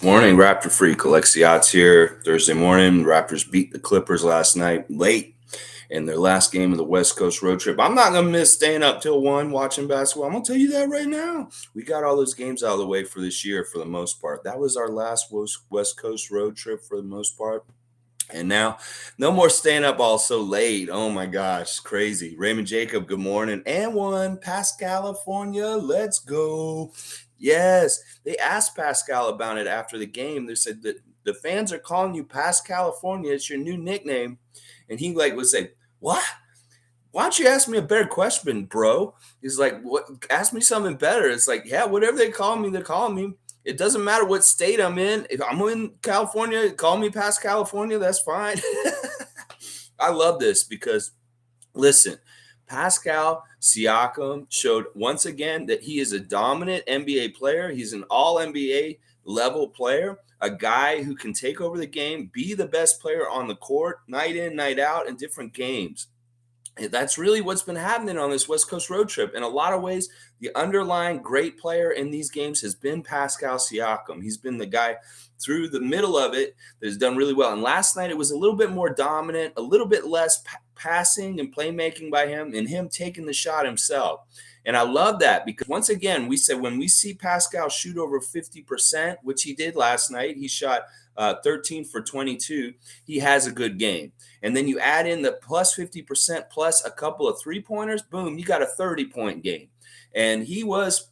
Morning, Raptorfreak. Alexiot's here. Thursday morning. Raptors beat the Clippers last night late in their last game of the West Coast road trip. I'm not going to miss staying up till 1 watching basketball. I'm going to tell you that right now. We got all those games out of the way for this year for the most part. That was our last West Coast road trip for the most part. And now, no more staying up all so late. Oh my gosh, crazy. Raymond Jacob, good morning. And one, past California, let's go. Yes, they asked Pascal about it after the game. They said that the fans are calling you past California. It's your new nickname. And he would say, what? Why don't you ask me a better question, bro? He's like, what? Ask me something better. It's like, yeah, whatever they call me, they're calling me. It doesn't matter what state I'm in. If I'm in California, call me past California. That's fine. I love this because, listen, Pascal Siakam showed once again that he is a dominant NBA player. He's an all NBA level player, a guy who can take over the game, be the best player on the court, night in, night out in different games. That's really what's been happening on this West Coast road trip. In a lot of ways, the underlying great player in these games has been Pascal Siakam. He's been the guy through the middle of it that has done really well. And last night, it was a little bit more dominant, a little bit less passing and playmaking by him, and him taking the shot himself. And I love that because, once again, we said when we see Pascal shoot over 50%, which he did last night, he shot 13 for 22, he has a good game. And then you add in the plus 50% plus a couple of three-pointers, boom, you got a 30-point game. And he was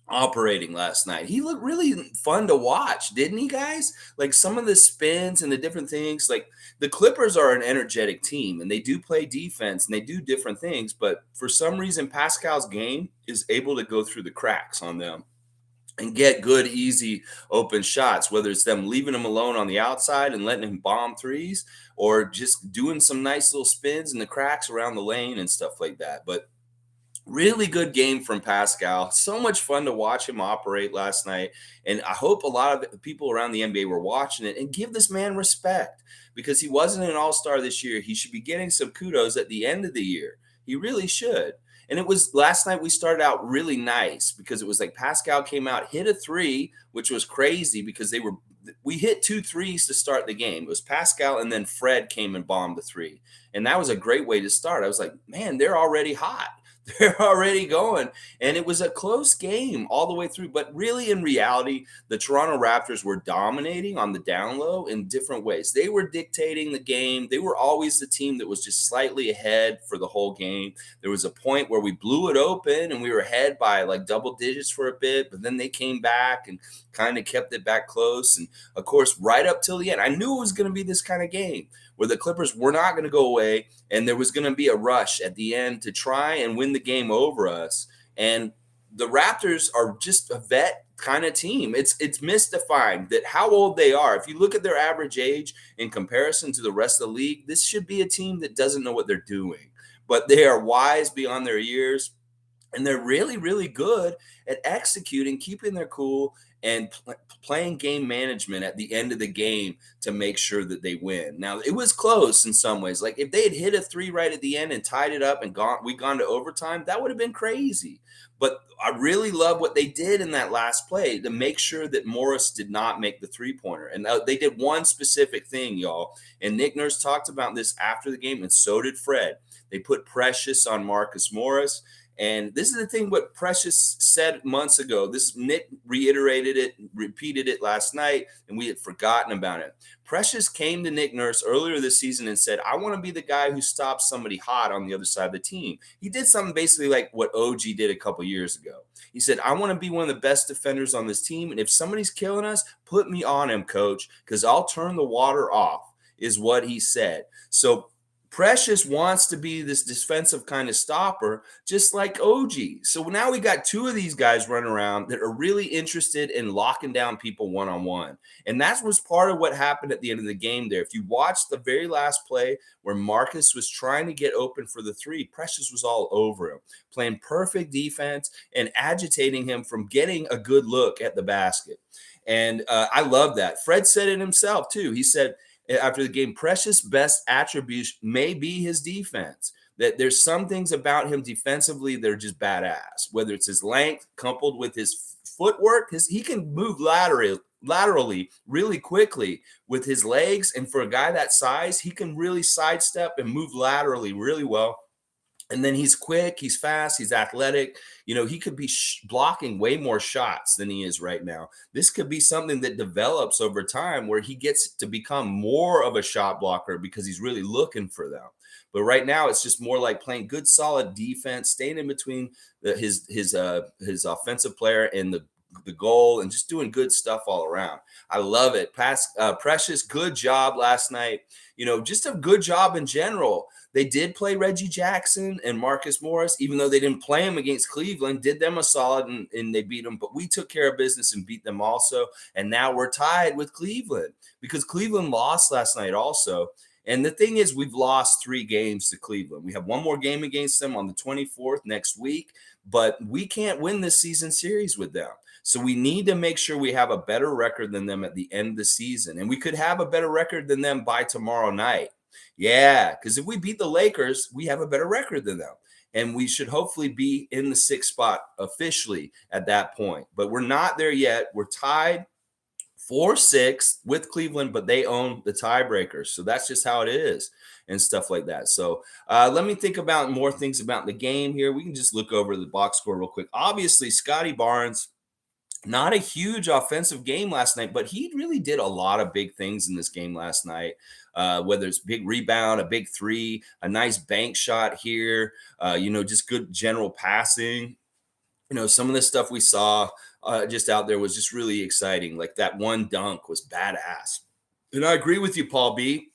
operating last night. He looked really fun to watch, didn't he, guys? Like some of the spins and the different things. Like the Clippers are an energetic team and they do play defense and they do different things. But for some reason, Pascal's game is able to go through the cracks on them and get good, easy, open shots, whether it's them leaving him alone on the outside and letting him bomb threes or just doing some nice little spins in the cracks around the lane and stuff like that. But really good game from Pascal. So much fun to watch him operate last night. And I hope a lot of people around the NBA were watching it and give this man respect because he wasn't an all-star this year. He should be getting some kudos at the end of the year. He really should. And it was last night we started out really nice because it was like Pascal came out, hit a three, which was crazy because we hit 2 threes to start the game. It was Pascal and then Fred came and bombed the three. And that was a great way to start. I was like, man, they're already hot. They're already going. And it was a close game all the way through. But really, in reality, the Toronto Raptors were dominating on the down low in different ways. They were dictating the game. They were always the team that was just slightly ahead for the whole game. There was a point where we blew it open and we were ahead by like double digits for a bit. But then they came back and kind of kept it back close. And, of course, right up till the end, I knew it was going to be this kind of game where the Clippers were not going to go away and there was going to be a rush at the end to try and win the game over us. And the Raptors are just a vet kind of team. It's mystifying that how old they are. If you look at their average age in comparison to the rest of the league, this should be a team that doesn't know what they're doing. But they are wise beyond their years, and they're really, really good at executing, keeping their cool, and playing game management at the end of the game to make sure that they win. Now, it was close in some ways. Like if they had hit a three right at the end and tied it up and gone to overtime, that would have been crazy. But I really love what they did in that last play to make sure that Morris did not make the three-pointer. And they did one specific thing, y'all. And Nick Nurse talked about this after the game, and so did Fred. They put Precious on Marcus Morris. And this is the thing what Precious said months ago. This Nick reiterated it, repeated it last night, and we had forgotten about it. Precious came to Nick Nurse earlier this season and said, I want to be the guy who stops somebody hot on the other side of the team. He did something basically like what OG did a couple years ago. He said, I want to be one of the best defenders on this team, and if somebody's killing us, put me on him, coach, because I'll turn the water off, is what he said. So Precious wants to be this defensive kind of stopper, just like OG. So now we got two of these guys running around that are really interested in locking down people one-on-one. And that was part of what happened at the end of the game there. If you watch the very last play where Marcus was trying to get open for the three, Precious was all over him, playing perfect defense and agitating him from getting a good look at the basket. And I love that. Fred said it himself, too. He said, after the game, Precious' best attribute may be his defense. That there's some things about him defensively that are just badass, whether it's his length coupled with his footwork, because he can move laterally really quickly with his legs. And for a guy that size, he can really sidestep and move laterally really well. And then he's quick, he's fast, he's athletic. He could be blocking way more shots than he is right now. This could be something that develops over time where he gets to become more of a shot blocker because he's really looking for them. But right now, it's just more like playing good, solid defense, staying in between his offensive player and the goal, and just doing good stuff all around. I love it. Precious, good job last night. Just a good job in general. They did play Reggie Jackson and Marcus Morris, even though they didn't play him against Cleveland, did them a solid, and they beat them. But we took care of business and beat them also. And now we're tied with Cleveland because Cleveland lost last night also. And the thing is, we've lost 3 games to Cleveland. We have one more game against them on the 24th next week, but we can't win this season series with them. So we need to make sure we have a better record than them at the end of the season. And we could have a better record than them by tomorrow night. Yeah, because if we beat the Lakers, we have a better record than them. And we should hopefully be in the 6th spot officially at that point. But we're not there yet. We're tied 4-6 with Cleveland, but they own the tiebreakers. So that's just how it is and stuff like that. So let me think about more things about the game here. We can just look over the box score real quick. Obviously, Scotty Barnes, not a huge offensive game last night, but he really did a lot of big things in this game last night. Whether it's big rebound, a big 3, a nice bank shot here, just good general passing. Some of the stuff we saw just out there was just really exciting. Like that one dunk was badass. And I agree with you, Paul B.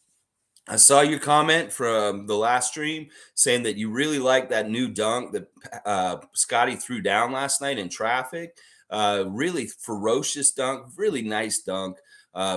I saw your comment from the last stream saying that you really like that new dunk that Scotty threw down last night in traffic. Really ferocious dunk, really nice dunk.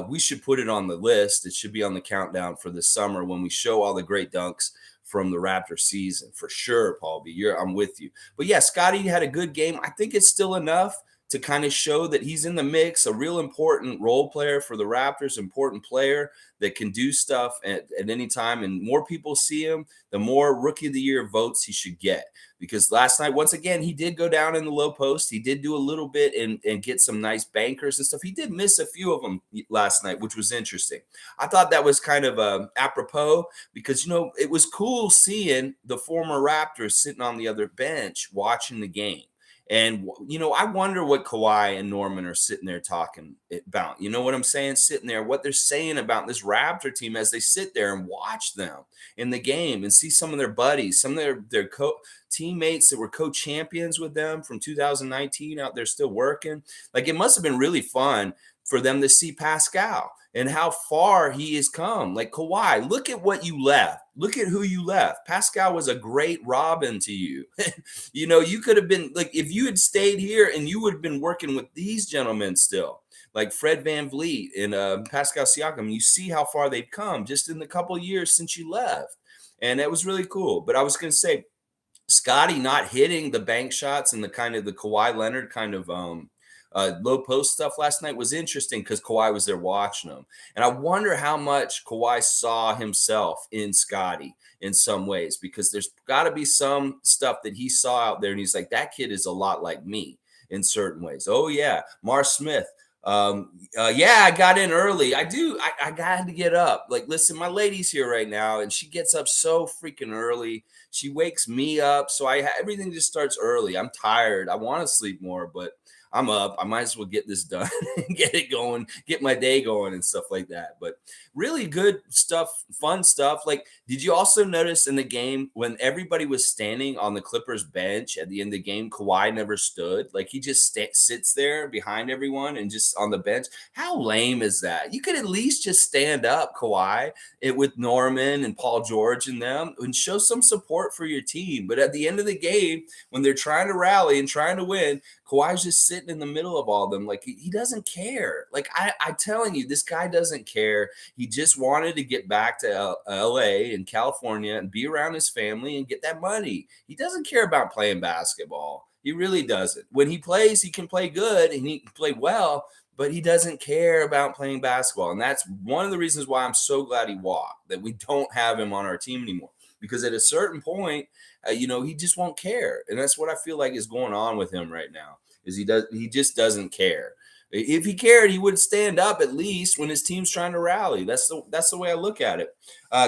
We should put it on the list. It should be on the countdown for the summer when we show all the great dunks from the Raptor season for sure, Paul B. I'm with you. But yeah, Scotty had a good game. I think it's still enough to kind of show that he's in the mix, a real important role player for the Raptors, important player that can do stuff at any time. And more people see him, the more Rookie of the Year votes he should get. Because last night, once again, he did go down in the low post. He did do a little bit and get some nice bankers and stuff. He did miss a few of them last night, which was interesting. I thought that was kind of apropos because, it was cool seeing the former Raptors sitting on the other bench watching the game. And, I wonder what Kawhi and Norman are sitting there talking about. You know what I'm saying? Sitting there, what they're saying about this Raptor team as they sit there and watch them in the game and see some of their buddies, some of their teammates that were co-champions with them from 2019 out there still working. Like, it must have been really fun for them to see Pascal and how far he has come. Like, Kawhi, look at what you left. Look at who you left. Pascal was a great Robin to you. You could have been like, if you had stayed here and you would have been working with these gentlemen still, like Fred VanVleet and Pascal Siakam. You see how far they've come just in the couple of years since you left. And that was really cool. But I was going to say, Scotty not hitting the bank shots and the Kawhi Leonard kind of low post stuff last night was interesting because Kawhi was there watching him. And I wonder how much Kawhi saw himself in Scotty in some ways, because there's got to be some stuff that he saw out there. And he's like, that kid is a lot like me in certain ways. Oh, yeah. Mar Smith. Yeah, I got in early. I do. I got to get up. Like, listen, my lady's here right now and she gets up so freaking early. She wakes me up. So everything just starts early. I'm tired. I want to sleep more, but I'm up. I might as well get this done and get it going, get my day going and stuff like that. But really good stuff, fun stuff. Like, did you also notice in the game when everybody was standing on the Clippers bench at the end of the game, Kawhi never stood? Like, he just sits there behind everyone and just on the bench. How lame is that? You could at least just stand up, Kawhi, with Norman and Paul George and them, and show some support for your team. But at the end of the game, when they're trying to rally and trying to win, Kawhi's just sitting in the middle of all of them. Like, he doesn't care. Like, I'm telling you, this guy doesn't care. He just wanted to get back to LA and California and be around his family and get that money. He doesn't care about playing basketball. He really doesn't. When he plays, he can play good and he can play well, but he doesn't care about playing basketball. And that's one of the reasons why I'm so glad he walked, that we don't have him on our team anymore. Because at a certain point, he just won't care. And that's what I feel like is going on with him right now, is he just doesn't care. If he cared, he would stand up at least when his team's trying to rally. That's the way I look at it.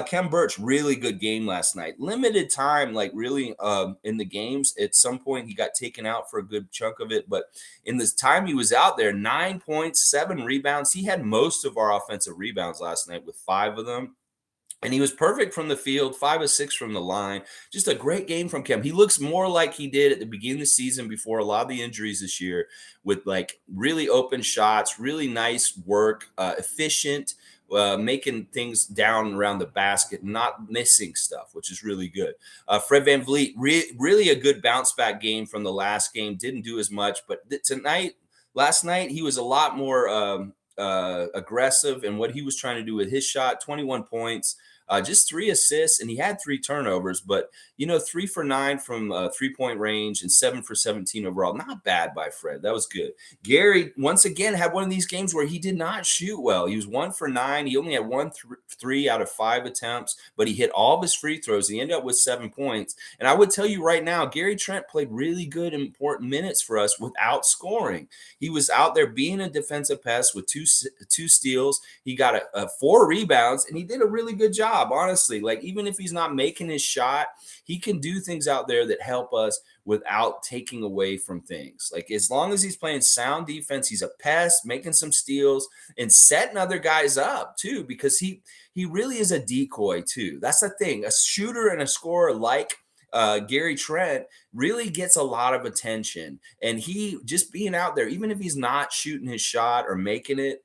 Kem Birch, really good game last night. Limited time, like really in the games. At some point, he got taken out for a good chunk of it, but in this time he was out there, 9 points, 7 rebounds. He had most of our offensive rebounds last night with 5 of them. And he was perfect from the field, 5 of 6 from the line. Just a great game from Kem. He looks more like he did at the beginning of the season before a lot of the injuries this year, with like really open shots, really nice work, efficient, making things down around the basket, not missing stuff, which is really good. Fred VanVleet, really a good bounce back game from the last game. Didn't do as much, but last night, he was a lot more aggressive in what he was trying to do with his shot. 21 points, just 3 assists, and he had 3 turnovers. But 3 for 9 from 3-point range and 7 for 17 overall. Not bad by Fred. That was good. Gary once again had one of these games where he did not shoot well. He was 1 for 9. He only had 1 3 out of 5 attempts, but he hit all of his free throws. He ended up with 7 points. And I would tell you right now, Gary Trent played really good, important minutes for us without scoring. He was out there being a defensive pest with two steals. He got 4 rebounds, and he did a really good job. Honestly, like even if he's not making his shot, he can do things out there that help us without taking away from things. Like as long as he's playing sound defense, he's a pest, making some steals and setting other guys up too, because he really is a decoy too. That's the thing. A shooter and a scorer like Gary Trent really gets a lot of attention, and he just being out there, even if he's not shooting his shot or making it,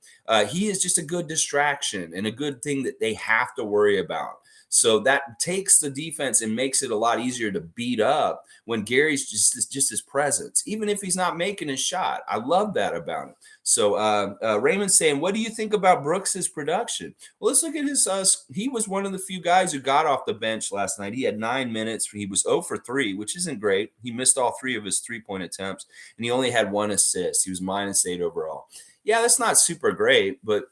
he is just a good distraction and a good thing that they have to worry about. So that takes the defense and makes it a lot easier to beat up when Gary's just his presence, even if he's not making his shot. I love that about him. So Raymond's saying, what do you think about Brooks's production? Well, let's look at his. He was one of the few guys who got off the bench last night. He had 9 minutes. He was 0 for 3, which isn't great. He missed all 3 of his 3-point attempts, and he only had 1 assist. He was -8 overall. Yeah, that's not super great, but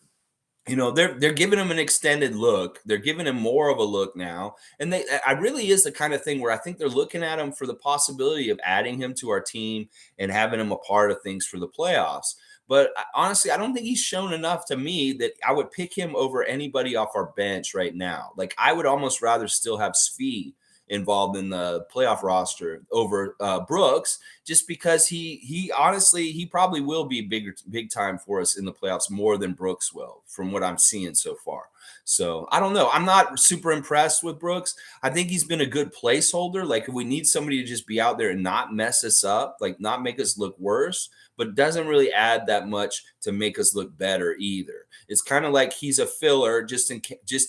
they're giving him an extended look. They're giving him more of a look now, and I really is the kind of thing where I think they're looking at him for the possibility of adding him to our team and having him a part of things for the playoffs. But honestly, I don't think he's shown enough to me that I would pick him over anybody off our bench right now. Like I would almost rather still have Svi involved in the playoff roster over Brooks, just because he honestly he probably will be big time for us in the playoffs more than Brooks will, from what I'm seeing so far. So I don't know. I'm not super impressed with Brooks. I think he's been a good placeholder. Like if we need somebody to just be out there and not mess us up, like not make us look worse, but doesn't really add that much to make us look better either. It's kind of like he's a filler just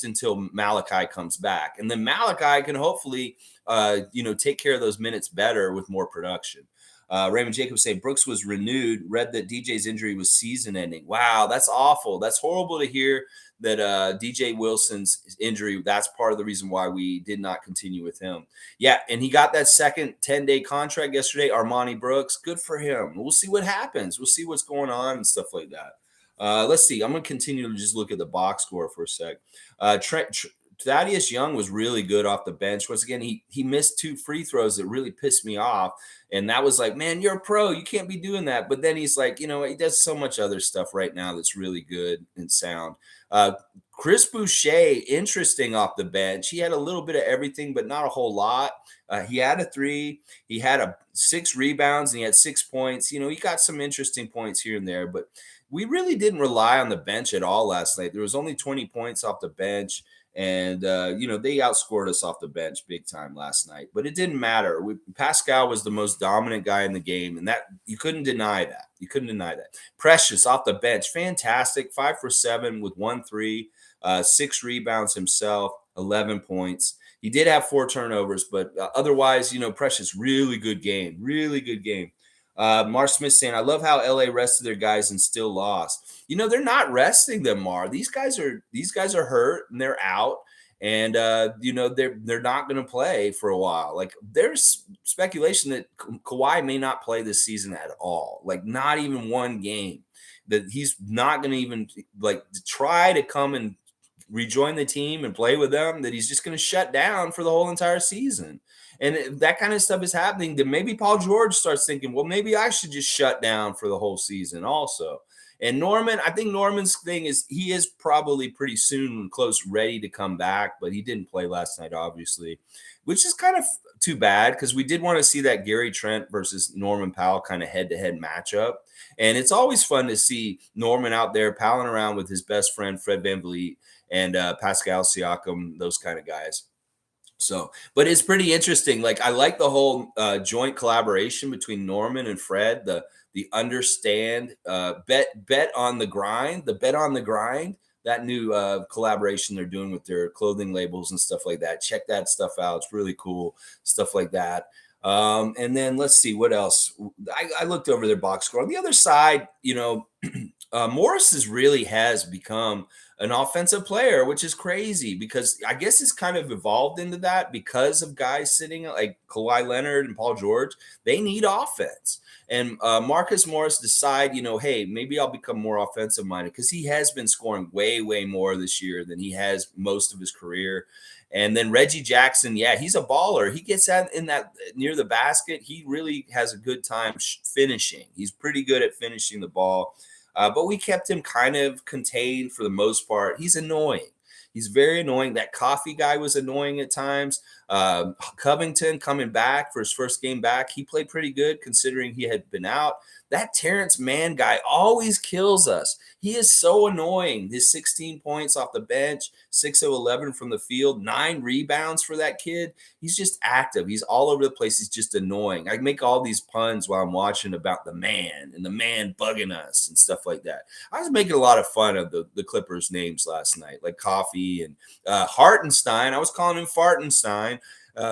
until Malachi comes back, and then Malachi can hopefully take care of those minutes better with more production. Raymond Jacobs saying Brooks was renewed. Read that DJ's injury was season ending. Wow, that's awful. That's horrible to hear that DJ Wilson's injury, that's part of the reason why we did not continue with him. Yeah, and he got that second 10-day contract yesterday, Armani Brooks. Good for him. We'll see what happens. We'll see what's going on and stuff like that. Let's see. I'm going to continue to just look at the box score for a sec. Thaddeus Young was really good off the bench. Once again, he missed 2 free throws that really pissed me off. And that was like, man, you're a pro. You can't be doing that. But then he's like, he does so much other stuff right now that's really good and sound. Chris Boucher, interesting off the bench. He had a little bit of everything, but not a whole lot. He had a 3. He had 6 rebounds, and he had 6 points. He got some interesting points here and there. But we really didn't rely on the bench at all last night. There was only 20 points off the bench. And, they outscored us off the bench big time last night. But it didn't matter. Pascal was the most dominant guy in the game, and that you couldn't deny that. You couldn't deny that. Precious off the bench, fantastic, 5 for 7 with 1 3, 6 rebounds himself, 11 points. He did have 4 turnovers, but otherwise, Precious, really good game, really good game. Mar Smith saying, I love how LA rested their guys and still lost. They're not resting them, Mar. These guys are hurt and they're out, and they're not going to play for a while. Like there's speculation that Kawhi may not play this season at all. Like not even one game. That he's not going to even like try to come and rejoin the team and play with them. That he's just going to shut down for the whole entire season. And if that kind of stuff is happening, then maybe Paul George starts thinking, well, maybe I should just shut down for the whole season also. And Norman, I think Norman's thing is he is probably pretty soon close, ready to come back, but he didn't play last night, obviously, which is kind of too bad because we did want to see that Gary Trent versus Norman Powell kind of head-to-head matchup. And it's always fun to see Norman out there palling around with his best friend, Fred VanVleet, and Pascal Siakam, those kind of guys. So, but it's pretty interesting. Like I like the whole joint collaboration between Norman and Fred. The understand bet on the grind, the bet on the grind. That new collaboration they're doing with their clothing labels and stuff like that. Check that stuff out. It's really cool stuff like that. And then let's see what else. I looked over their box score on the other side. Morris really has become an offensive player, which is crazy because I guess it's kind of evolved into that because of guys sitting like Kawhi Leonard and Paul George. They need offense. And Marcus Morris decide, hey, maybe I'll become more offensive minded because he has been scoring way, way more this year than he has most of his career. And then Reggie Jackson, yeah, he's a baller. He gets out in that near the basket. He really has a good time finishing. He's pretty good at finishing the ball. But we kept him kind of contained for the most part. He's annoying. He's very annoying. That coffee guy was annoying at times. Covington coming back for his first game back. He played pretty good considering he had been out. That Terrence Mann guy always kills us. He is so annoying. His 16 points off the bench, 6 of 11 from the field, 9 rebounds for that kid. He's just active. He's all over the place. He's just annoying. I make all these puns while I'm watching about the man and the man bugging us and stuff like that. I was making a lot of fun of the Clippers' names last night, like Coffee and Hartenstein. I was calling him Fartenstein.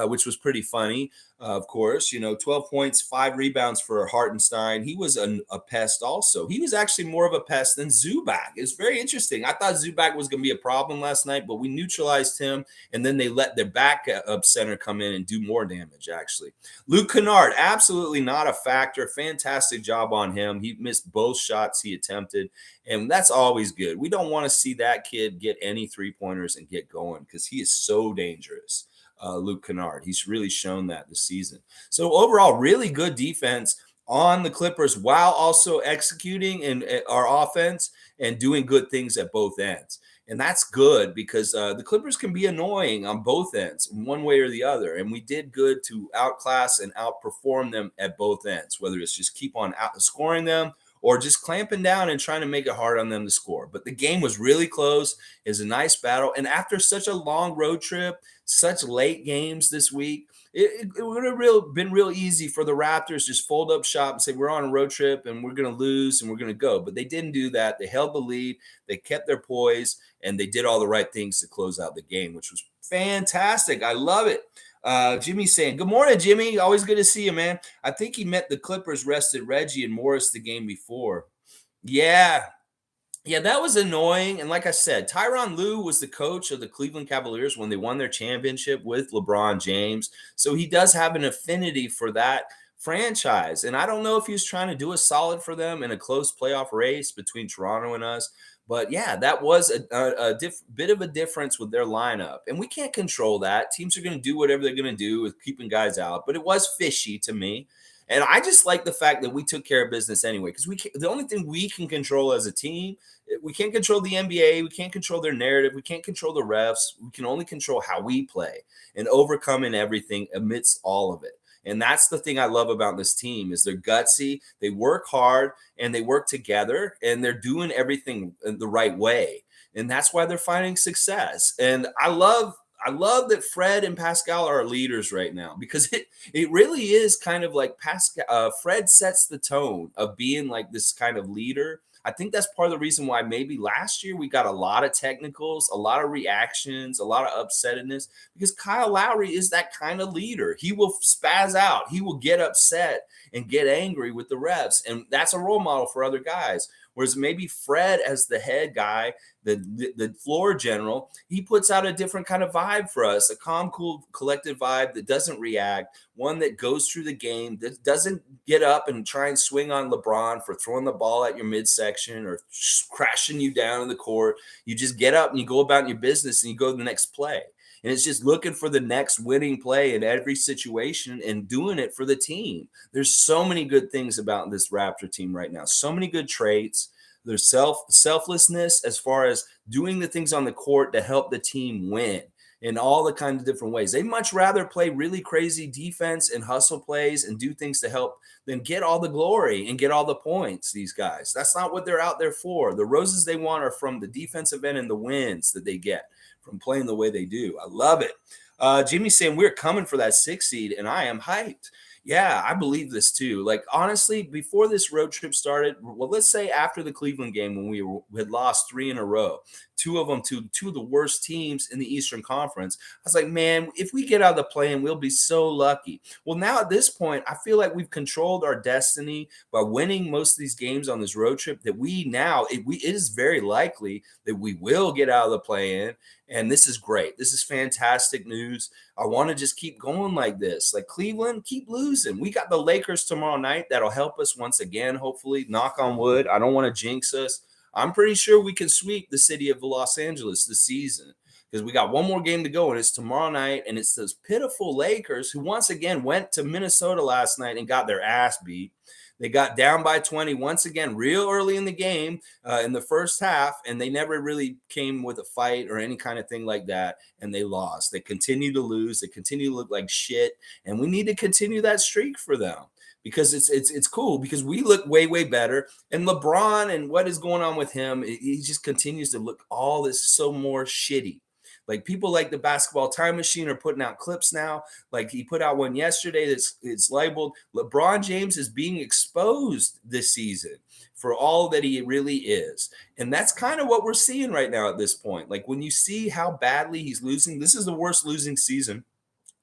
Which was pretty funny, of course. 12 points, 5 rebounds for Hartenstein. He was a pest also. He was actually more of a pest than Zubac. It's very interesting. I thought Zubac was going to be a problem last night, but we neutralized him, and then they let their backup center come in and do more damage, actually. Luke Kennard, absolutely not a factor. Fantastic job on him. He missed both shots he attempted, and that's always good. We don't want to see that kid get any three-pointers and get going because he is so dangerous. Luke Kennard. He's really shown that this season. So overall, really good defense on the Clippers while also executing in our offense and doing good things at both ends. And that's good because the Clippers can be annoying on both ends, one way or the other. And we did good to outclass and outperform them at both ends, whether it's just keep on outscoring them or just clamping down and trying to make it hard on them to score. But the game was really close. It was a nice battle. And after such a long road trip, such late games this week, it would have been real easy for the Raptors just fold up shop and say, we're on a road trip and we're going to lose and we're going to go. But they didn't do that. They held the lead. They kept their poise and they did all the right things to close out the game, which was fantastic. I love it. Jimmy's saying, good morning, Jimmy. Always good to see you, man. I think he meant the Clippers rested Reggie and Morris the game before. Yeah, that was annoying. And like I said, Tyronn Lue was the coach of the Cleveland Cavaliers when they won their championship with LeBron James. So he does have an affinity for that franchise. And I don't know if he was trying to do a solid for them in a close playoff race between Toronto and us. But yeah, that was a bit of a difference with their lineup. And we can't control that. Teams are going to do whatever they're going to do with keeping guys out. But it was fishy to me. And I just like the fact that we took care of business anyway, because the only thing we can control as a team, we can't control the NBA. We can't control their narrative. We can't control the refs. We can only control how we play and overcoming everything amidst all of it. And that's the thing I love about this team is they're gutsy, they work hard, and they work together, and they're doing everything the right way. And that's why they're finding success. And I love that Fred and Pascal are leaders right now because it really is kind of like Pascal. Fred sets the tone of being like this kind of leader. I think that's part of the reason why maybe last year we got a lot of technicals, a lot of reactions, a lot of upsetness, because Kyle Lowry is that kind of leader. He will spaz out. He will get upset and get angry with the refs. And that's a role model for other guys. Whereas maybe Fred, as the head guy, the floor general, he puts out a different kind of vibe for us, a calm, cool, collected vibe that doesn't react, one that goes through the game, that doesn't get up and try and swing on LeBron for throwing the ball at your midsection or crashing you down in the court. You just get up and you go about your business and you go to the next play. And it's just looking for the next winning play in every situation and doing it for the team. There's so many good things about this Raptor team right now. So many good traits. their selflessness as far as doing the things on the court to help the team win in all the kinds of different ways. They much rather play really crazy defense and hustle plays and do things to help than get all the glory and get all the points. These guys, that's not what they're out there for. The roses they want are from the defensive end and the wins that they get from playing the way they do. I love it. Jimmy's saying we're coming for that 6 seed, and I am hyped. Yeah, I believe this too. Like, honestly, before this road trip started, well, let's say after the Cleveland game when we had lost 3 in a row, 2 of them to 2 of the worst teams in the Eastern Conference, I was like, man, if we get out of the play-in, we'll be so lucky. Well, now at this point, I feel like we've controlled our destiny by winning most of these games on this road trip, that we now, it is very likely that we will get out of the play-in. And this is great. This is fantastic news. I want to just keep going like this. Like, Cleveland, keep losing. We got the Lakers tomorrow night. That'll help us once again, hopefully. Knock on wood. I don't want to jinx us. I'm pretty sure we can sweep the city of Los Angeles this season, because we got one more game to go, and it's tomorrow night. And it's those pitiful Lakers who once again went to Minnesota last night and got their ass beat. They got down by 20 once again real early in the game in the first half, and they never really came with a fight or any kind of thing like that, and they lost. They continue to lose. They continue to look like shit, and we need to continue that streak for them, because it's cool, because we look way better. And LeBron and what is going on with him, he just continues to look all this so more shitty. Like, people like the Basketball Time Machine are putting out clips now. Like, he put out one yesterday that's it's labeled LeBron James is being exposed this season for all that he really is. And that's kind of what we're seeing right now at this point. Like, when you see how badly he's losing, this is the worst losing season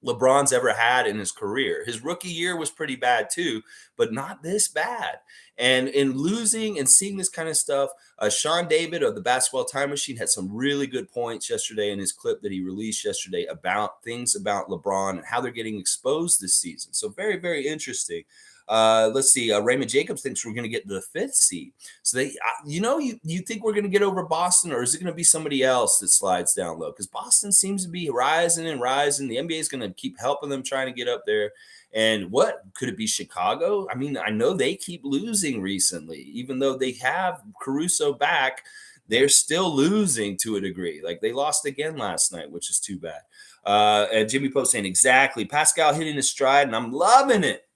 LeBron's ever had in his career. His rookie year was pretty bad too, but not this bad. And in losing and seeing this kind of stuff, Sean David of the Basketball Time Machine had some really good points yesterday in his clip that he released yesterday about things about LeBron and how they're getting exposed this season. So very interesting. Let's see. Raymond Jacobs thinks we're going to get to the 5th seed. So you think we're going to get over Boston, or is it going to be somebody else that slides down low? Because Boston seems to be rising and rising. The NBA is going to keep helping them trying to get up there. And what could it be? Chicago? I mean, I know they keep losing recently, even though they have Caruso back. They're still losing to a degree. Like, they lost again last night, which is too bad. And Jimmy Pope saying exactly. Pascal hitting his stride, and I'm loving it.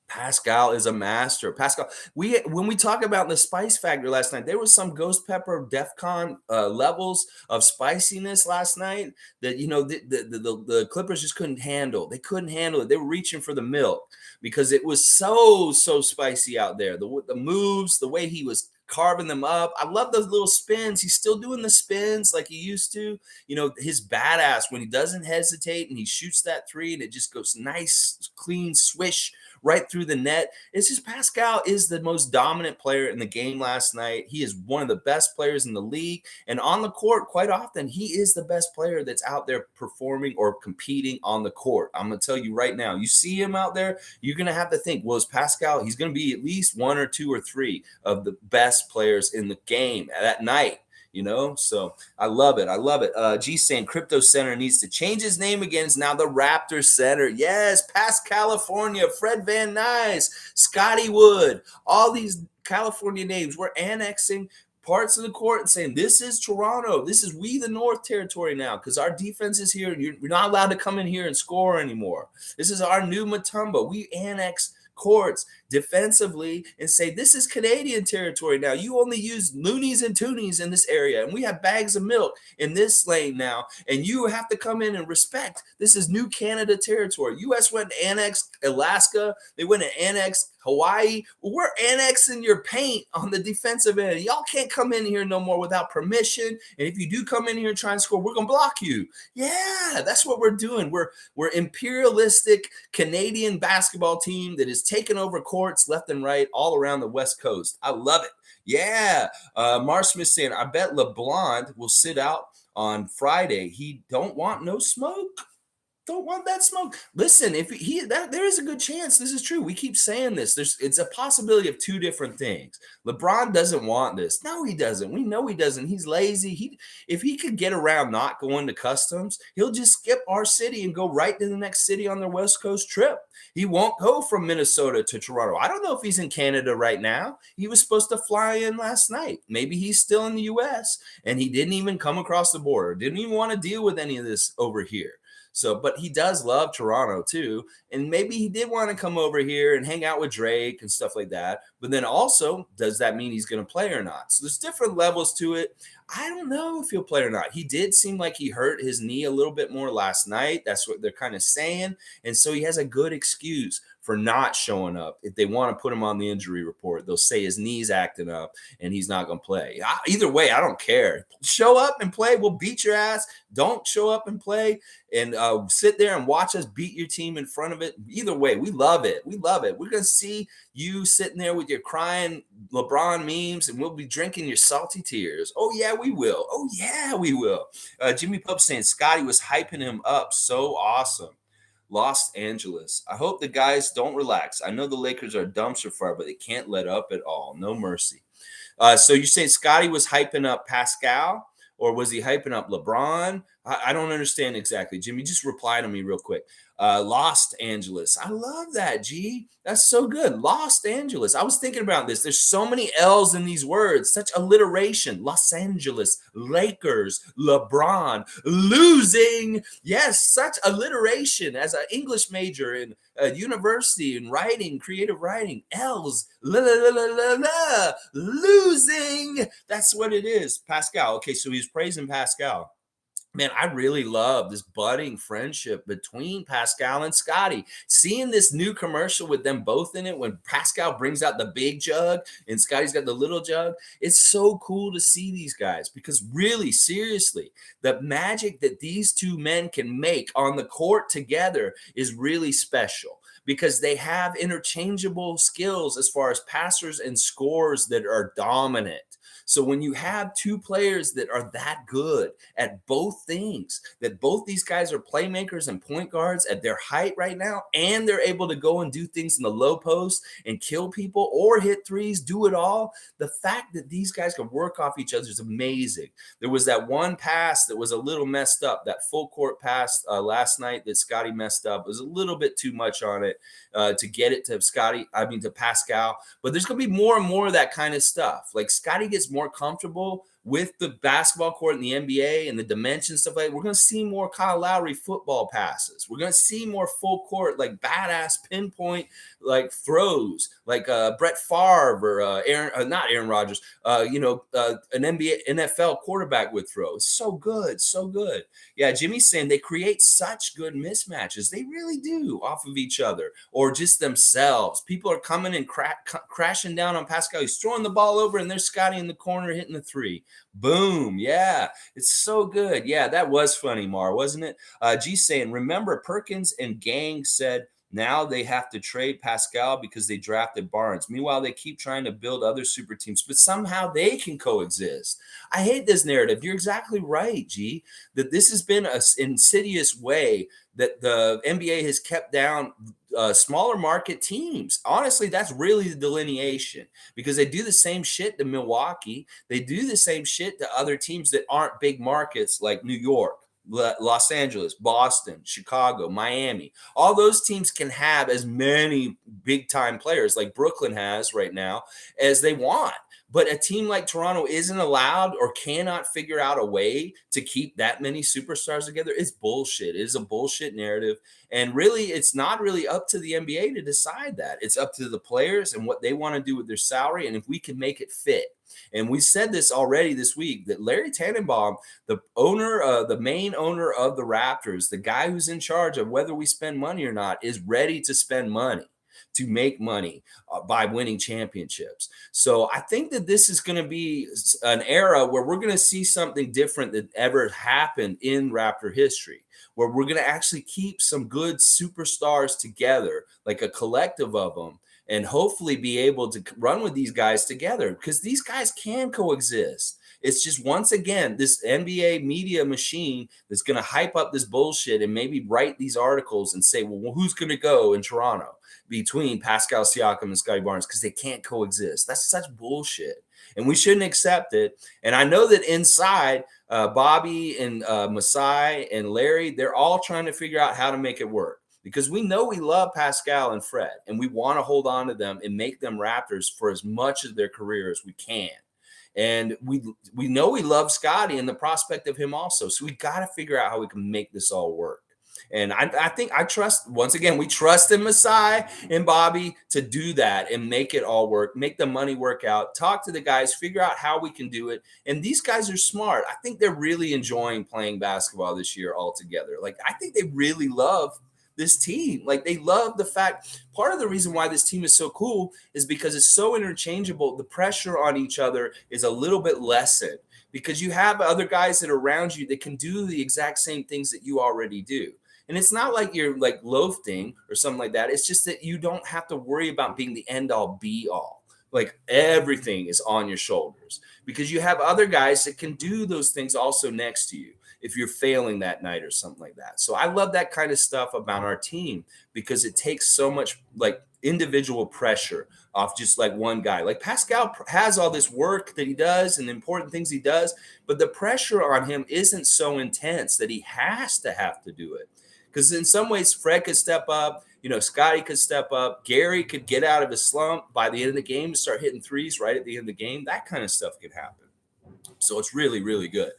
Pascal is a master. Pascal, when we talk about the spice factor last night, there was some ghost pepper DEFCON levels of spiciness last night that, the Clippers just couldn't handle. They couldn't handle it. They were reaching for the milk because it was so spicy out there. The moves, the way he was carving them up. I love those little spins. He's still doing the spins like he used to. His badass when he doesn't hesitate and he shoots that 3 and it just goes nice, clean swish right through the net. It's just, Pascal is the most dominant player in the game last night. He is one of the best players in the league. And on the court, quite often, he is the best player that's out there performing or competing on the court. I'm going to tell you right now, you see him out there, you're going to have to think, well, is Pascal, he's going to be at least 1 or 2 or 3 of the best players in the game that night. So I love it. G saying Crypto Center needs to change his name again. It's now the Raptor Center. Yes, past California, Fred Van Nuys, Scotty Wood, all these California names. We're annexing parts of the court and saying, this is Toronto. This is we the North territory now, because our defense is here. You're not allowed to come in here and score anymore. This is our new Matumba. We annex courts defensively and say, this is Canadian territory now. You only use loonies and toonies in this area, and we have bags of milk in this lane now, and you have to come in and respect. This is new Canada territory. U.S. went and annexed Alaska. They went and annexed Hawaii. Well, we're annexing your paint on the defensive end. Y'all can't come in here no more without permission, and if you do come in here and try and score, we're gonna block you. Yeah, that's what we're doing. We're imperialistic Canadian basketball team that is taking over courts left and right all around the West Coast. I love it. Yeah. Mar Smith saying, I bet LeBlanc will sit out on Friday. He don't want no smoke. Don't want that smoke. Listen, if there is a good chance this is true. We keep saying this. It's a possibility of two different things. LeBron doesn't want this. No, he doesn't. We know he doesn't. He's lazy. If he could get around not going to customs, he'll just skip our city and go right to the next city on their West Coast trip. He won't go from Minnesota to Toronto. I don't know if he's in Canada right now. He was supposed to fly in last night. Maybe he's still in the US and he didn't even come across the border. Didn't even want to deal with any of this over here. So, but he does love Toronto too. And maybe he did want to come over here and hang out with Drake and stuff like that. But then also, does that mean he's going to play or not? So there's different levels to it. I don't know if he'll play or not. He did seem like he hurt his knee a little bit more last night. That's what they're kind of saying. And so he has a good excuse for not showing up. If they want to put him on the injury report, they'll say his knee's acting up and he's not going to play. Either way, I don't care. Show up and play. We'll beat your ass. Don't show up and play and sit there and watch us beat your team in front of it. Either way, we love it. We love it. We're going to see you sitting there with your crying LeBron memes and we'll be drinking your salty tears. Oh, yeah, we will. Oh, yeah, we will. Jimmy Pope saying Scotty was hyping him up. So awesome. Los Angeles. I hope the guys don't relax. I know the Lakers are a dumpster fire, but they can't let up at all. No mercy. So you're saying Scotty was hyping up Pascal, or was he hyping up LeBron? I don't understand exactly. Jimmy, just reply to me real quick. Los Angeles. I love that, G. That's so good. Los Angeles. I was thinking about this. There's so many L's in these words. Such alliteration. Los Angeles, Lakers, LeBron, losing. Yes, such alliteration as an English major in university in writing, creative writing. L's, la, la, la, la, la, la, losing. That's what it is. Pascal. Okay, so he's praising Pascal. Man, I really love this budding friendship between Pascal and Scotty. Seeing this new commercial with them both in it when Pascal brings out the big jug and Scotty's got the little jug, it's so cool to see these guys because really, seriously, the magic that these two men can make on the court together is really special because they have interchangeable skills as far as passers and scorers that are dominant. So when you have two players that are that good at both things, that both these guys are playmakers and point guards at their height right now, and they're able to go and do things in the low post and kill people or hit threes, do it all. The fact that these guys can work off each other is amazing. There was that one pass that was a little messed up, that full court pass last night that Scotty messed up. It was a little bit too much on it to get it to Pascal. But there's going to be more and more of that kind of stuff. Like Scotty gets more comfortable with the basketball court in the NBA and the dimensions stuff like that. We're going to see more Kyle Lowry football passes. We're going to see more full court, like badass pinpoint, like throws, like Brett Favre or not Aaron Rodgers, an NFL quarterback would throw. So good, so good. Yeah, Jimmy's saying they create such good mismatches. They really do off of each other or just themselves. People are coming and crashing down on Pascal. He's throwing the ball over and there's Scotty in the corner hitting the three. Boom. Yeah, it's so good. Yeah, that was funny, Mar, wasn't it? G saying, remember Perkins and gang said now they have to trade Pascal because they drafted Barnes. Meanwhile, they keep trying to build other super teams, but somehow they can coexist. I hate this narrative. You're exactly right, G, that this has been an insidious way that the NBA has kept down smaller market teams. Honestly, that's really the delineation because they do the same shit to Milwaukee. They do the same shit to other teams that aren't big markets like New York, Los Angeles, Boston, Chicago, Miami. All those teams can have as many big time players like Brooklyn has right now as they want. But a team like Toronto isn't allowed or cannot figure out a way to keep that many superstars together. It's bullshit. It is a bullshit narrative. And really, it's not really up to the NBA to decide that. It's up to the players and what they want to do with their salary and if we can make it fit. And we said this already this week that Larry Tannenbaum, the main owner of the Raptors, the guy who's in charge of whether we spend money or not, is ready to spend money to make money by winning championships. So I think that this is going to be an era where we're going to see something different than ever happened in Raptor history, where we're going to actually keep some good superstars together, like a collective of them, and hopefully be able to run with these guys together because these guys can coexist. It's just, once again, this NBA media machine that's going to hype up this bullshit and maybe write these articles and say, well, who's going to go in Toronto between Pascal Siakam and Scotty Barnes, because they can't coexist. That's such bullshit. And we shouldn't accept it. And I know that inside, Bobby and Masai and Larry, they're all trying to figure out how to make it work, because we know we love Pascal and Fred, and we want to hold on to them and make them Raptors for as much of their career as we can. And we know we love Scotty and the prospect of him also. So we got to figure out how we can make this all work. And I think I trust, once again, we trust in Masai and Bobby to do that and make it all work, make the money work out, talk to the guys, figure out how we can do it. And these guys are smart. I think they're really enjoying playing basketball this year all together. Like, I think they really love this team. Like, they love the fact, part of the reason why this team is so cool is because it's so interchangeable. The pressure on each other is a little bit lessened because you have other guys that are around you that can do the exact same things that you already do. And it's not like you're like loafing or something like that. It's just that you don't have to worry about being the end all be all. Like, everything is on your shoulders because you have other guys that can do those things also next to you if you're failing that night or something like that. So I love that kind of stuff about our team because it takes so much like individual pressure off just like one guy. Like, Pascal has all this work that he does and important things he does, but the pressure on him isn't so intense that he has to do it. Because in some ways, Fred could step up, Scotty could step up, Gary could get out of his slump by the end of the game and start hitting threes right at the end of the game. That kind of stuff could happen. So it's really, really good.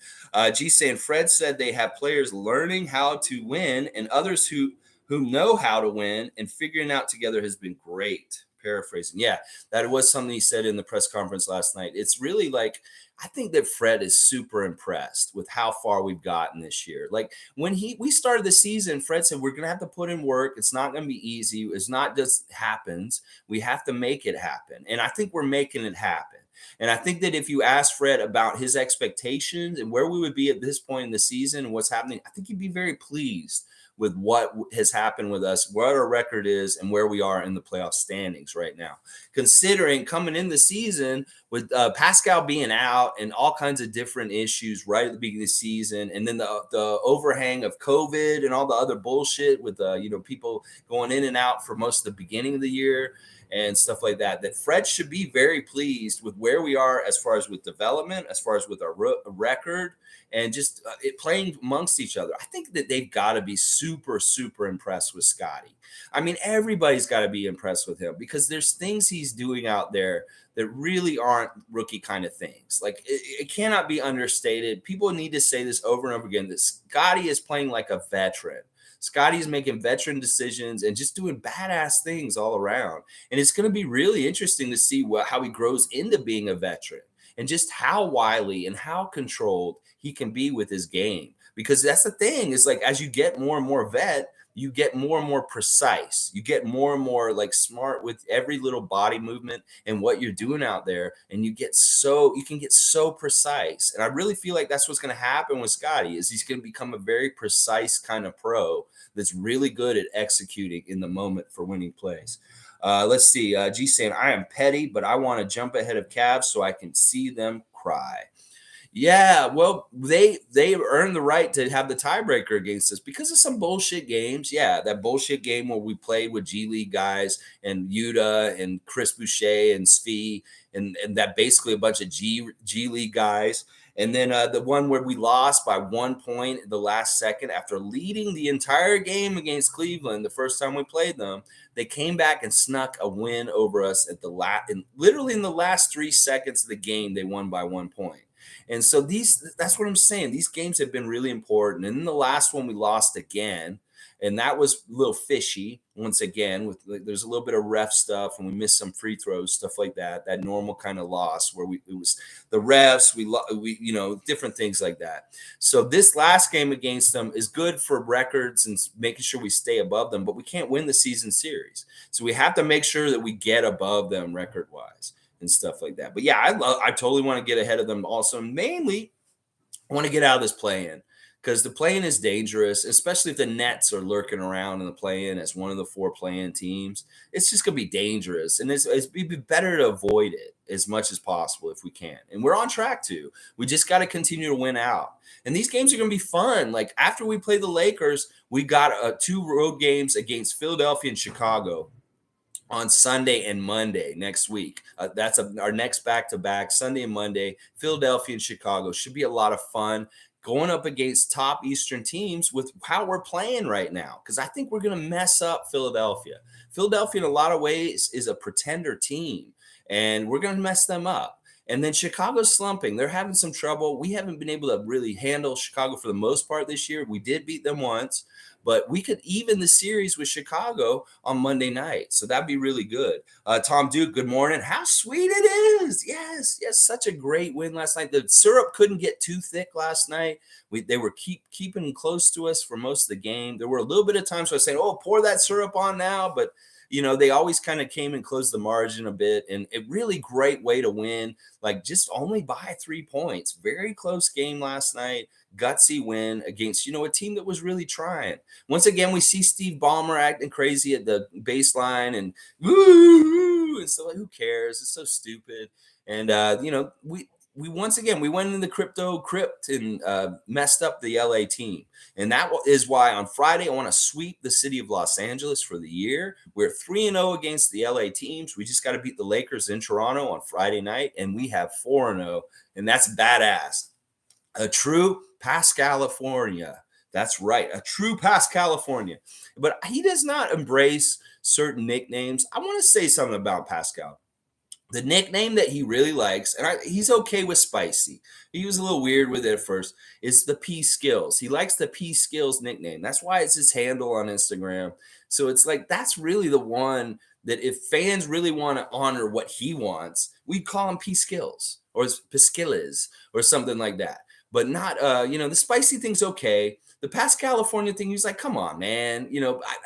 G saying, Fred said they have players learning how to win and others who know how to win, and figuring out together has been great. Paraphrasing. Yeah, that was something he said in the press conference last night. It's really like, I think that Fred is super impressed with how far we've gotten this year. Like, when we started the season, Fred said, we're going to have to put in work. It's not going to be easy. It's not just happens. We have to make it happen. And I think we're making it happen. And I think that if you ask Fred about his expectations and where we would be at this point in the season and what's happening, I think he'd be very pleased with what has happened with us, what our record is, and where we are in the playoff standings right now. Considering coming in the season with Pascal being out and all kinds of different issues right at the beginning of the season, and then the overhang of COVID and all the other bullshit with people going in and out for most of the beginning of the year and stuff like that, that Fred should be very pleased with where we are as far as with development, as far as with our record, and just playing amongst each other. I think that they've got to be super, super impressed with Scotty. I mean, everybody's got to be impressed with him because there's things he's doing out there that really aren't rookie kind of things. Like, it cannot be understated. People need to say this over and over again, that Scotty is playing like a veteran. Scotty's making veteran decisions and just doing badass things all around. And it's going to be really interesting to see how he grows into being a veteran and just how wily and how controlled he can be with his game. Because that's the thing, is like, as you get more and more vet, you get more and more precise. You get more and more like smart with every little body movement and what you're doing out there. And you can get so precise. And I really feel like that's what's going to happen with Scotty, is he's going to become a very precise kind of pro that's really good at executing in the moment for winning plays. Let's see. G saying, I am petty, but I want to jump ahead of Cavs so I can see them cry. Yeah, well, they earned the right to have the tiebreaker against us because of some bullshit games. Yeah, that bullshit game where we played with G League guys and Yuta and Chris Boucher and Svi and that basically a bunch of G League guys. And then the one where we lost by 1 point in the last second after leading the entire game against Cleveland the first time we played them. They came back and snuck a win over us at literally in the last 3 seconds of the game. They won by 1 point. And so that's what I'm saying. These games have been really important. And then the last one we lost again, and that was a little fishy once again. There's a little bit of ref stuff, and we missed some free throws, stuff like that. That normal kind of loss where it was the refs, we different things like that. So this last game against them is good for records and making sure we stay above them, but we can't win the season series. So we have to make sure that we get above them record wise and stuff like that. But yeah, I totally want to get ahead of them also. Mainly, I want to get out of this play-in because the play-in is dangerous, especially if the Nets are lurking around in the play-in as one of the 4 play-in teams. It's just going to be dangerous, and it'd be better to avoid it as much as possible if we can. And we're on track to. We just got to continue to win out. And these games are going to be fun. Like after we play the Lakers, we got 2 road games against Philadelphia and Chicago on Sunday and Monday next week. That's our next back-to-back, Sunday and Monday. Philadelphia and Chicago should be a lot of fun going up against top Eastern teams with how we're playing right now, because I think we're going to mess up Philadelphia. Philadelphia, in a lot of ways, is a pretender team, and we're going to mess them up. And then Chicago's slumping. They're having some trouble. We haven't been able to really handle Chicago for the most part this year. We did beat them once, but we could even the series with Chicago on Monday night. So that'd be really good. Tom Duke, good morning. How sweet it is. Yes, such a great win last night. The syrup couldn't get too thick last night. They were keeping close to us for most of the game. There were a little bit of times where I was saying, oh, pour that syrup on now. But they always kind of came and closed the margin a bit, and a really great way to win, like just only by 3 points. Very close game last night. Gutsy win against, a team that was really trying. Once again, we see Steve Ballmer acting crazy at the baseline and woo, and so like, who cares? It's so stupid. And we once again we went in the crypto crypt and messed up the LA team. And that is why on Friday I want to sweep the city of Los Angeles for the year. We're 3-0 against the LA teams. We just got to beat the Lakers in Toronto on Friday night, and we have 4-0, and that's badass. A true Pascalifornia. That's right, a true Pascalifornia. But he does not embrace certain nicknames. I want to say something about Pascal. The nickname that he really likes, and he's okay with spicy. He was a little weird with it at first, is the P Skills. He likes the P Skills nickname. That's why it's his handle on Instagram. So it's like, that's really the one that if fans really want to honor what he wants, we'd call him P Skills or Piscillas or something like that. But not, the spicy thing's okay. The past California thing, he's like, come on, man.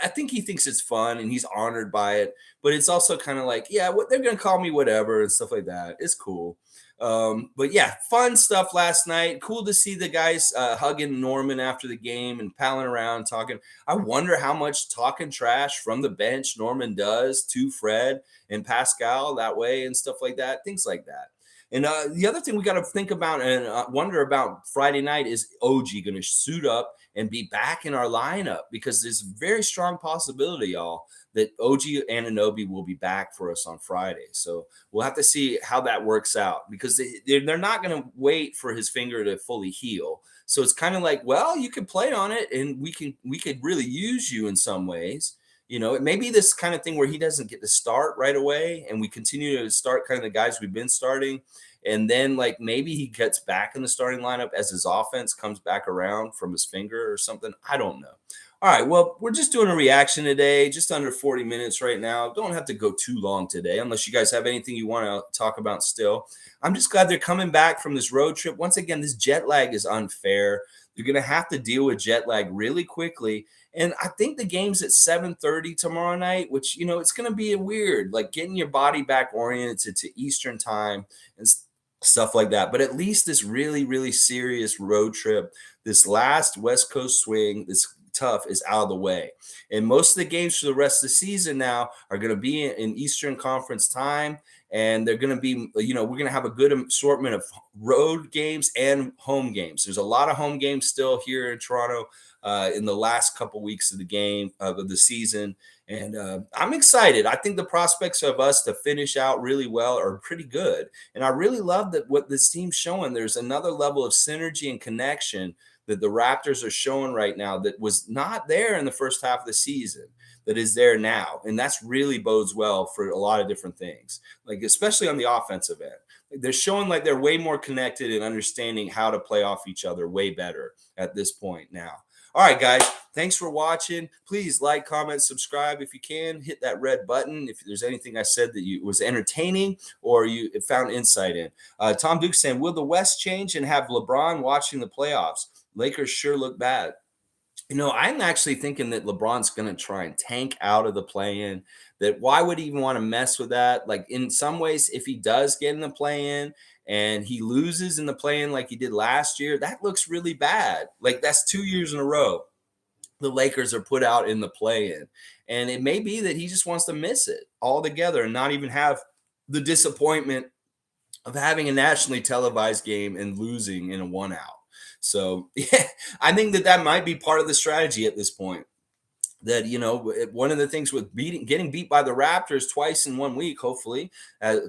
I think he thinks it's fun and he's honored by it. But it's also kind of like, yeah, what they're going to call me whatever and stuff like that. It's cool. But yeah, fun stuff last night. Cool to see the guys hugging Norman after the game and palling around talking. I wonder how much talking trash from the bench Norman does to Fred and Pascal that way and stuff like that. Things like that. And the other thing we got to think about and wonder about Friday night is OG going to suit up and be back in our lineup, because there's a very strong possibility, y'all, that OG Anunoby will be back for us on Friday. So we'll have to see how that works out, because they're not going to wait for his finger to fully heal. So it's kind of like, well, you could play on it and we could really use you in some ways. It may be this kind of thing where he doesn't get to start right away and we continue to start kind of the guys we've been starting. And then like maybe he gets back in the starting lineup as his offense comes back around from his finger or something. I don't know. All right, well, we're just doing a reaction today, just under 40 minutes right now. Don't have to go too long today unless you guys have anything you want to talk about still. I'm just glad they're coming back from this road trip. Once again, this jet lag is unfair. You're going to have to deal with jet lag really quickly. And I think the game's at 7:30 tomorrow night, which, it's going to be weird, like getting your body back oriented to Eastern time and stuff like that. But at least this really, really serious road trip, this last West Coast swing, this tough is out of the way. And most of the games for the rest of the season now are going to be in Eastern Conference time. And they're going to be, we're going to have a good assortment of road games and home games. There's a lot of home games still here in Toronto in the last couple weeks of the game of the season. And I'm excited. I think the prospects of us to finish out really well are pretty good. And I really love that what this team's showing. There's another level of synergy and connection that the Raptors are showing right now that was not there in the first half of the season, that is there now. And that's really bodes well for a lot of different things, like especially on the offensive end. They're showing like they're way more connected and understanding how to play off each other way better at this point now. All right, guys, thanks for watching. Please like, comment, subscribe if you can. Hit that red button if there's anything I said that was entertaining or you found insight in. Tom Duke saying, will the West change and have LeBron watching the playoffs? Lakers sure look bad. I'm actually thinking that LeBron's going to try and tank out of the play-in. That why would he even want to mess with that? Like in some ways, if he does get in the play-in and he loses in the play-in like he did last year, that looks really bad. Like that's 2 years in a row the Lakers are put out in the play-in, and it may be that he just wants to miss it altogether and not even have the disappointment of having a nationally televised game and losing in a one out. So, yeah, I think that might be part of the strategy at this point. That one of the things with getting beat by the Raptors twice in 1 week, hopefully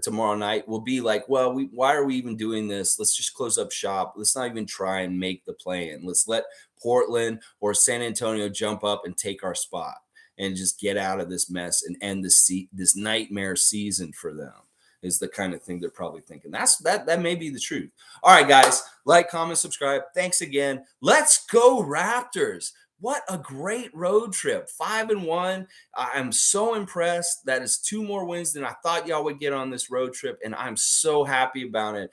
tomorrow night, will be like, well, why are we even doing this? Let's just close up shop. Let's not even try and make the play in. Let's let Portland or San Antonio jump up and take our spot and just get out of this mess and end this nightmare season for them. Is the kind of thing they're probably thinking. That may be the truth. All right, guys, like, comment, subscribe. Thanks again. Let's go Raptors. What a great road trip. 5-1. I'm so impressed. That is 2 more wins than I thought y'all would get on this road trip, and I'm so happy about it.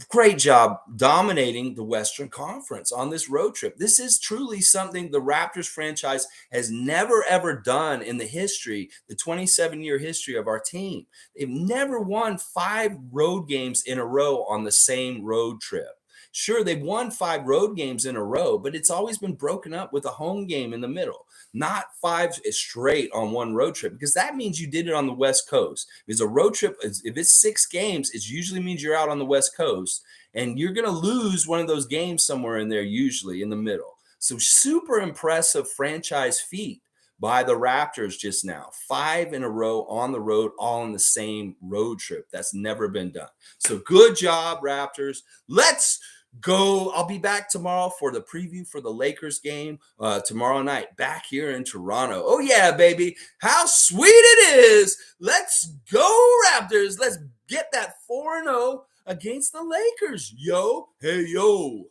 Great job dominating the Western Conference on this road trip. This is truly something the Raptors franchise has never, ever done in the 27-year history of our team. They've never won 5 road games in a row on the same road trip. Sure, they've won 5 road games in a row, but it's always been broken up with a home game in the middle, not 5 straight on one road trip, because that means you did it on the West Coast. Because a road trip, if it's 6 games, it usually means you're out on the West Coast, and you're going to lose one of those games somewhere in there, usually in the middle. So super impressive franchise feat by the Raptors just now. 5 in a row on the road, all on the same road trip. That's never been done. So good job, Raptors. Let's go. I'll be back tomorrow for the preview for the Lakers game tomorrow night back here in Toronto. Oh yeah, baby. How sweet it is. Let's go Raptors. Let's get that 4-0 against the Lakers. Yo, hey, yo.